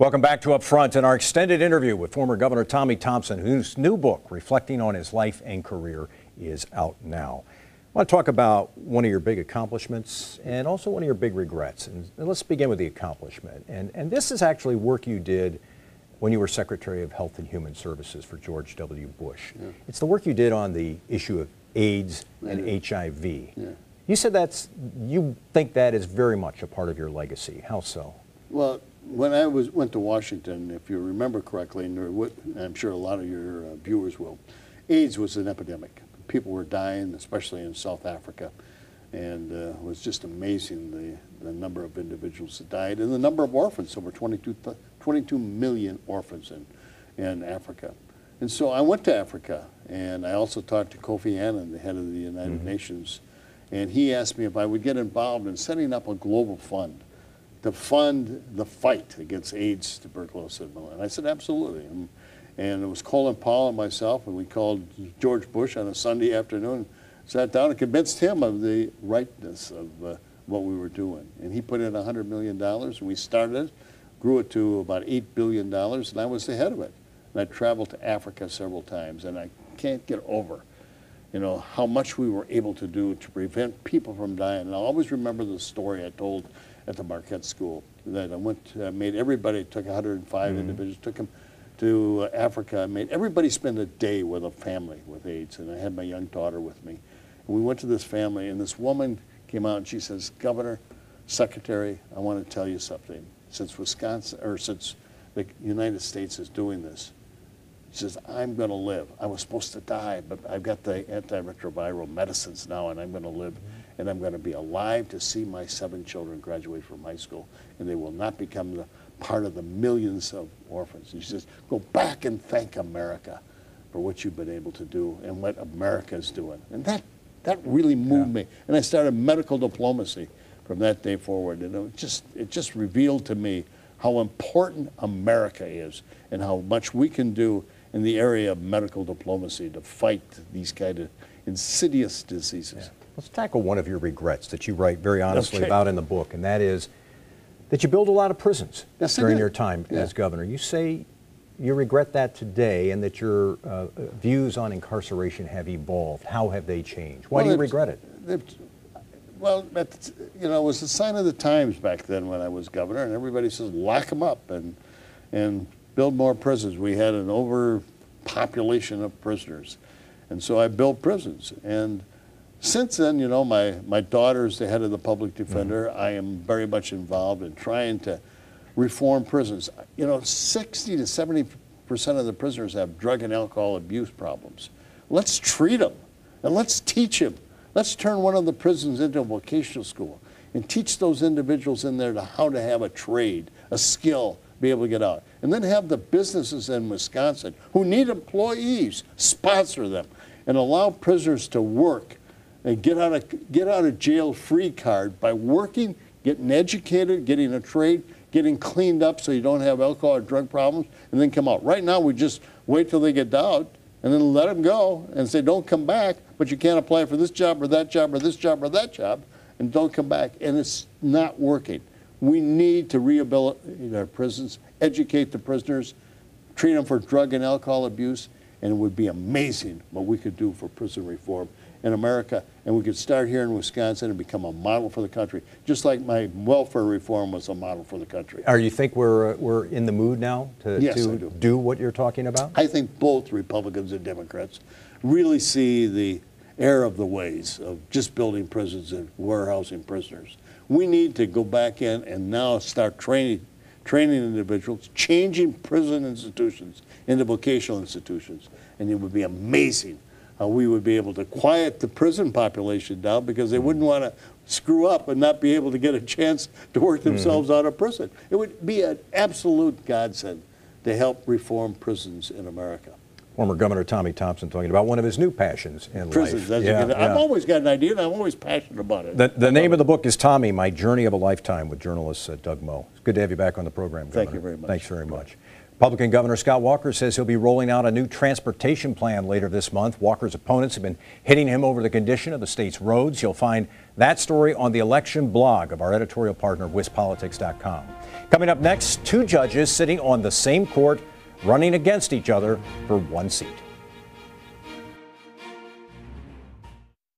Welcome back to Up Front and our extended interview with former Governor Tommy Thompson, whose new book, reflecting on his life and career, is out now. I want to talk about one of your big accomplishments and also one of your big regrets. And let's begin with the accomplishment. And this is actually work you did when you were Secretary of Health and Human Services for George W. Bush. Yeah. It's the work you did on the issue of AIDS and HIV. Yeah. You said you think that is very much a part of your legacy. How so? Well, when I went to Washington, if you remember correctly, and I'm sure a lot of your viewers will, AIDS was an epidemic. People were dying, especially in South Africa, and it was just amazing the number of individuals that died and the number of orphans, over 22 million orphans in Africa. And so I went to Africa, and I also talked to Kofi Annan, the head of the United Nations, and he asked me if I would get involved in setting up a global fund to fund the fight against AIDS, tuberculosis, and malaria. And I said, absolutely. And it was Colin Powell and myself, and we called George Bush on a Sunday afternoon, sat down and convinced him of the rightness of what we were doing. And he put in $100 million, and we started it, grew it to about $8 billion, and I was the head of it. And I traveled to Africa several times, and I can't get over, how much we were able to do to prevent people from dying. And I always remember the story I told at the Marquette School that I went, made everybody, took 105 individuals, took them to Africa, made everybody spend a day with a family with AIDS, and I had my young daughter with me. And we went to this family, and this woman came out and she says, Governor, Secretary, I want to tell you something. Since the United States is doing this, she says, I'm going to live. I was supposed to die, but I've got the antiretroviral medicines now, and I'm going to live, and I'm going to be alive to see my 7 children graduate from high school, and they will not become part of the millions of orphans. And she says, go back and thank America for what you've been able to do and what America is doing. And that really moved me. And I started medical diplomacy from that day forward. And it just revealed to me how important America is and how much we can do in the area of medical diplomacy to fight these kind of insidious diseases. Yeah. Let's tackle one of your regrets that you write very honestly about in the book, and that is that you built a lot of prisons during your time as governor. You say you regret that today and that your views on incarceration have evolved. How have they changed? Why do you regret it? Well, it was a sign of the times back then when I was governor, and everybody says lock them up and build more prisons. We had an overpopulation of prisoners, and so I built prisons. And since then, my daughter's the head of the public defender. I am very much involved in trying to reform prisons. 60 to 70% of the prisoners have drug and alcohol abuse problems. Let's treat them, and let's teach them. Let's turn one of the prisons into a vocational school and teach those individuals in there how to have a trade, a skill, be able to get out. And then have the businesses in Wisconsin who need employees sponsor them and allow prisoners to work and get out of jail free card by working, getting educated, getting a trade, getting cleaned up so you don't have alcohol or drug problems, and then come out. Right now we just wait till they get out and then let them go and say don't come back, but you can't apply for this job or that job or this job or that job, and don't come back. And it's not working. We need to rehabilitate our prisons, educate the prisoners, treat them for drug and alcohol abuse, and it would be amazing what we could do for prison reform in America, and we could start here in Wisconsin and become a model for the country, just like my welfare reform was a model for the country. You think we're in the mood now to do what you're talking about? I think both Republicans and Democrats really see the error of the ways of just building prisons and warehousing prisoners. We need to go back in and now start training individuals, changing prison institutions into vocational institutions, and it would be amazing how we would be able to quiet the prison population down because they wouldn't want to screw up and not be able to get a chance to work themselves out of prison. It would be an absolute godsend to help reform prisons in America. Former Governor Tommy Thompson talking about one of his new passions in prisons, life. I've always got an idea, and I'm always passionate about it. The name of the book is Tommy, My Journey of a Lifetime with journalist Doug Moe. It's good to have you back on the program, Governor. Thank you very much. Thanks very much. Republican Governor Scott Walker says he'll be rolling out a new transportation plan later this month. Walker's opponents have been hitting him over the condition of the state's roads. You'll find that story on the election blog of our editorial partner, WisPolitics.com. Coming up next, two judges sitting on the same court running against each other for one seat.